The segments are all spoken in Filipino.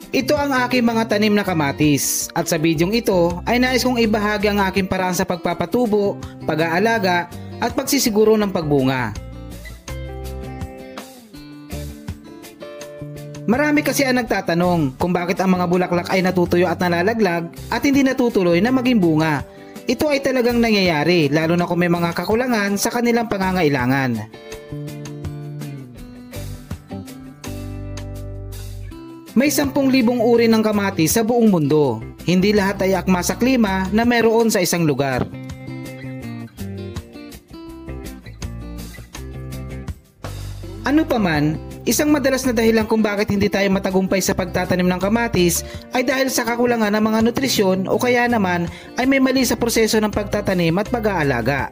Ito ang aking mga tanim na kamatis at sa bidyong ito ay nais kong ibahagi ang aking paraan sa pagpapatubo, pag-aalaga at pagsisiguro ng pagbunga. Marami kasi ang nagtatanong kung bakit ang mga bulaklak ay natutuyo at nalalaglag at hindi natutuloy na maging bunga. Ito ay talagang nangyayari lalo na kung may mga kakulangan sa kanilang pangangailangan. May 10,000 uri ng kamatis sa buong mundo. Hindi lahat ay akma sa klima na meron sa isang lugar. Ano pa man, isang madalas na dahilan kung bakit hindi tayo matagumpay sa pagtatanim ng kamatis ay dahil sa kakulangan ng mga nutrisyon o kaya naman ay may mali sa proseso ng pagtatanim at pag-aalaga.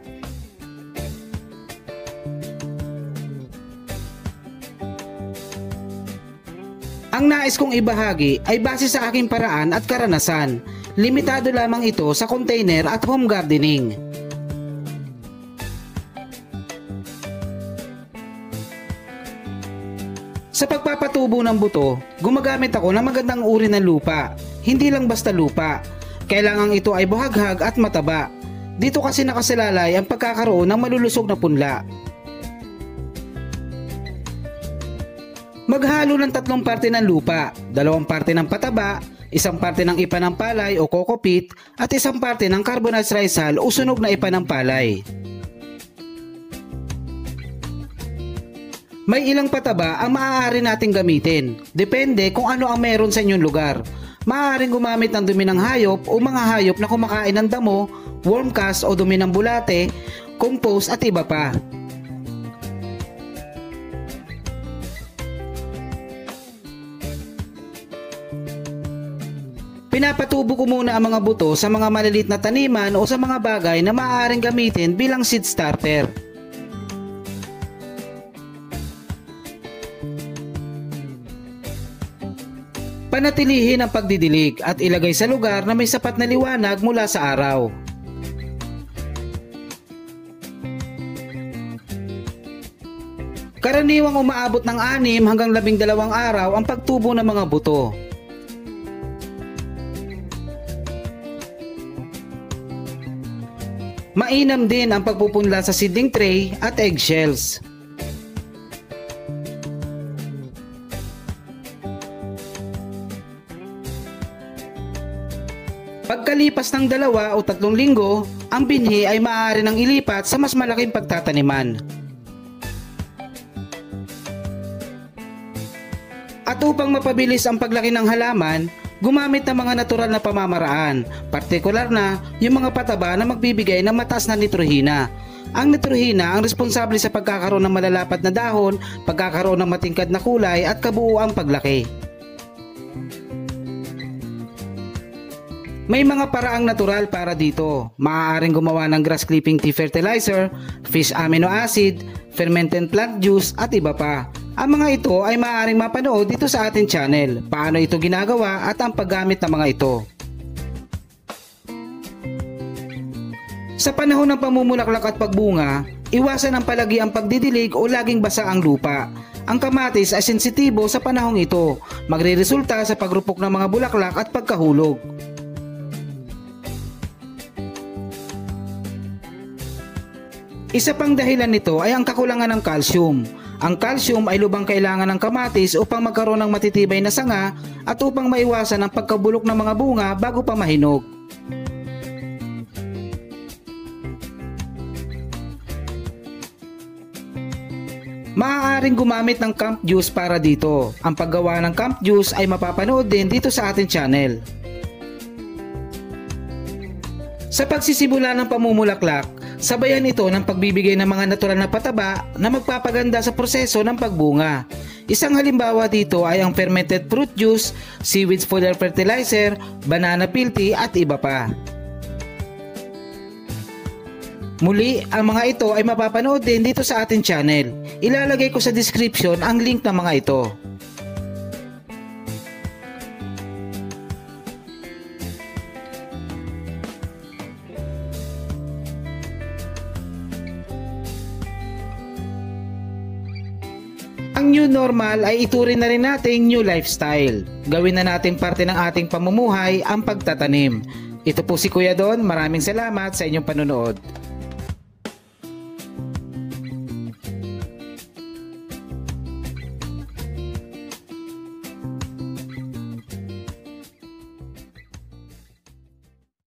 Ang nais kong ibahagi ay base sa aking paraan at karanasan. Limitado lamang ito sa container at home gardening. Sa pagpapatubo ng buto, gumagamit ako ng magandang uri ng lupa. Hindi lang basta lupa. Kailangan ito ay buhaghag at mataba. Dito kasi nakasalalay ang pagkakaroon ng malulusog na punla. Maghalo ng 3 parte ng lupa, 2 parte ng pataba, 1 parte ng ipa ng palay o coco peat at 1 parte ng carbonized rice hull o sunog na ipa ng palay. May ilang pataba ang maaari nating gamitin, depende kung ano ang meron sa inyong lugar. Maaaring gumamit ng dumi ng hayop o mga hayop na kumakain ng damo, worm cast o dumi ng bulate, compost at iba pa. Pinapatubo ko muna ang mga buto sa mga maliliit na taniman o sa mga bagay na maaaring gamitin bilang seed starter. Panatilihin ang pagdidilig at ilagay sa lugar na may sapat na liwanag mula sa araw. Karaniwang umaabot ng 6 hanggang 12 araw ang pagtubo ng mga buto. Mainam din ang pagpupunla sa seedling tray at eggshells. Pagkalipas ng 2 o 3 linggo, ang binhi ay maaari nang ilipat sa mas malaking pagtataniman. At upang mapabilis ang paglaki ng halaman, gumamit ng mga natural na pamamaraan, partikular na yung mga pataba na magbibigay ng mataas na nitrohina. Ang nitrohina ang responsable sa pagkakaroon ng malalapad na dahon, pagkakaroon ng matingkad na kulay at kabuuang paglaki. May mga paraang natural para dito. Maaaring gumawa ng grass clipping tea fertilizer, fish amino acid, fermented plant juice at iba pa. Ang mga ito ay maaaring mapanood dito sa ating channel, paano ito ginagawa at ang paggamit ng mga ito. Sa panahon ng pamumulaklak at pagbunga, iwasan ang palagi ang pagdidilig o laging basa ang lupa. Ang kamatis ay sensitibo sa panahong ito, magreresulta sa pagrupok ng mga bulaklak at pagkahulog. Isa pang dahilan nito ay ang kakulangan ng calcium. Ang calcium ay lubang kailangan ng kamatis upang magkaroon ng matitibay na sanga at upang maiwasan ang pagkabulok ng mga bunga bago pa mahinog. Maaaring gumamit ng camp juice para dito. Ang paggawa ng camp juice ay mapapanood din dito sa ating channel. Sa pagsisimula ng pamumulaklak, sabayan ito ng pagbibigay ng mga natural na pataba na magpapaganda sa proseso ng pagbunga. Isang halimbawa dito ay ang fermented fruit juice, seaweed foliar fertilizer, banana peel tea at iba pa. Muli, ang mga ito ay mapapanood din dito sa ating channel. Ilalagay ko sa description ang link ng mga ito. Ang new normal ay ituring na rin nating new lifestyle. Gawin na nating parte ng ating pamumuhay ang pagtatanim. Ito po si Kuya Don, maraming salamat sa inyong panonood.